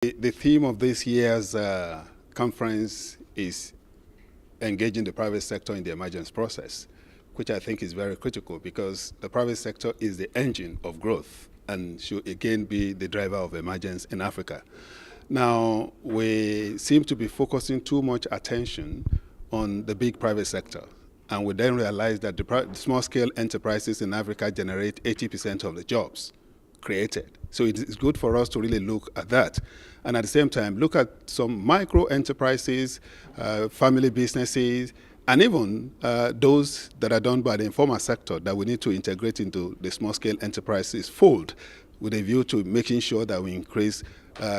The theme of this year's conference is engaging the private sector in the emergence process, which I think is very critical because the private sector is the engine of growth and should again be the driver of emergence in Africa. Now, we seem to be focusing too much attention on the big private sector, and we then realize that the small-scale enterprises in Africa generate 80% of the jobs created. So it's good for us to really look at that. And at the same time, look at some micro enterprises, family businesses, and even those that are done by the informal sector that we need to integrate into the small-scale enterprises fold with a view to making sure that we increase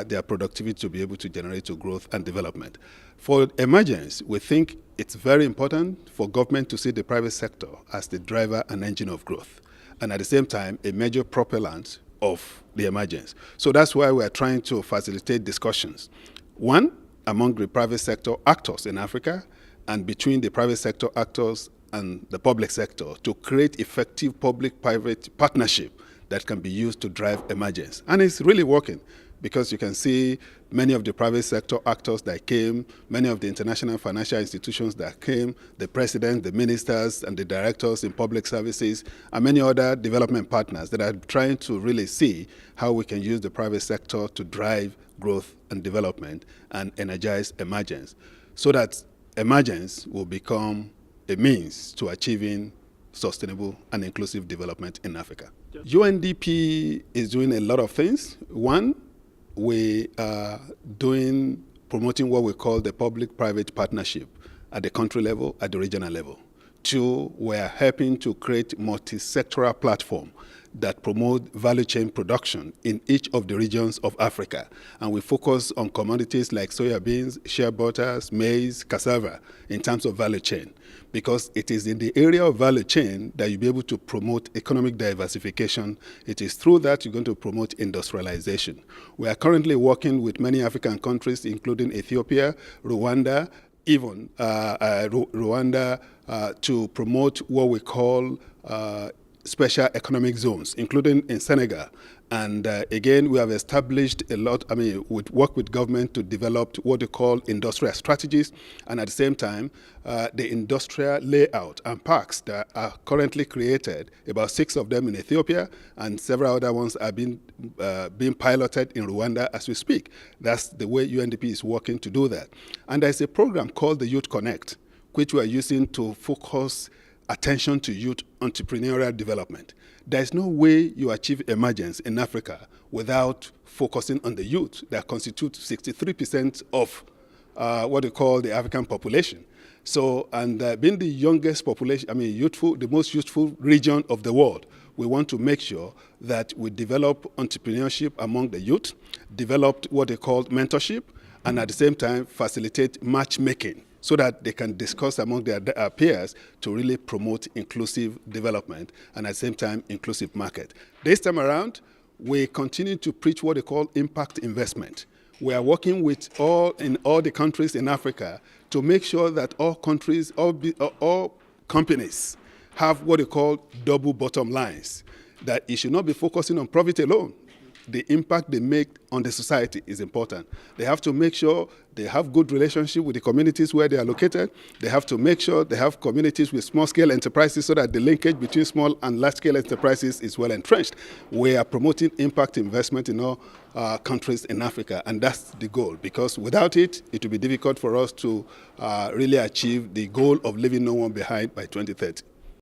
their productivity to be able to generate to growth and development. For emergence, we think it's very important for government to see the private sector as the driver and engine of growth, and at the same time, a major propellant of the emergence. So that's why we are trying to facilitate discussions. One, among the private sector actors in Africa, and between the private sector actors and the public sector to create effective public-private partnership that can be used to drive emergence. And it's really working, because you can see many of the private sector actors that came, many of the international financial institutions that came, the president, the ministers, and the directors in public services, and many other development partners that are trying to really see how we can use the private sector to drive growth and development and energize emergence, so that emergence will become a means to achieving sustainable and inclusive development in Africa. UNDP is doing a lot of things. One, we are promoting what we call the public-private partnership at the country level, at the regional level. Two, we are helping to create multi-sectoral platform that promote value chain production in each of the regions of Africa. And we focus on commodities like soya beans, shea butters, maize, cassava in terms of value chain, because it is in the area of value chain that you'll be able to promote economic diversification. It is through that you're going to promote industrialization. We are currently working with many African countries, including Ethiopia, Rwanda, even Rwanda, to promote what we call special economic zones, including in Senegal. And again, we have established a lot, we work with government to develop what we call industrial strategies, and at the same time, the industrial layout and parks that are currently created, about 6 of them in Ethiopia, and several other ones are being piloted in Rwanda as we speak. That's the way UNDP is working to do that. And there's a program called the Youth Connect, which we are using to focus attention to youth entrepreneurial development. There's no way you achieve emergence in Africa without focusing on the youth that constitute 63% of what we call the African population. So, and being the youngest population, the most youthful region of the world, we want to make sure that we develop entrepreneurship among the youth, develop what they call mentorship, and at the same time facilitate matchmaking, so that they can discuss among their peers to really promote inclusive development and at the same time inclusive market. This time around, we continue to preach what they call impact investment. We are working in all the countries in Africa to make sure that all countries, all companies have what they call double bottom lines, that it should not be focusing on profit alone. The impact they make on the society is important. They have to make sure they have good relationship with the communities where they are located. They have to make sure they have communities with small-scale enterprises so that the linkage between small and large-scale enterprises is well entrenched. We are promoting impact investment in all countries in Africa, and that's the goal, because without it, it will be difficult for us to really achieve the goal of leaving no one behind by 2030.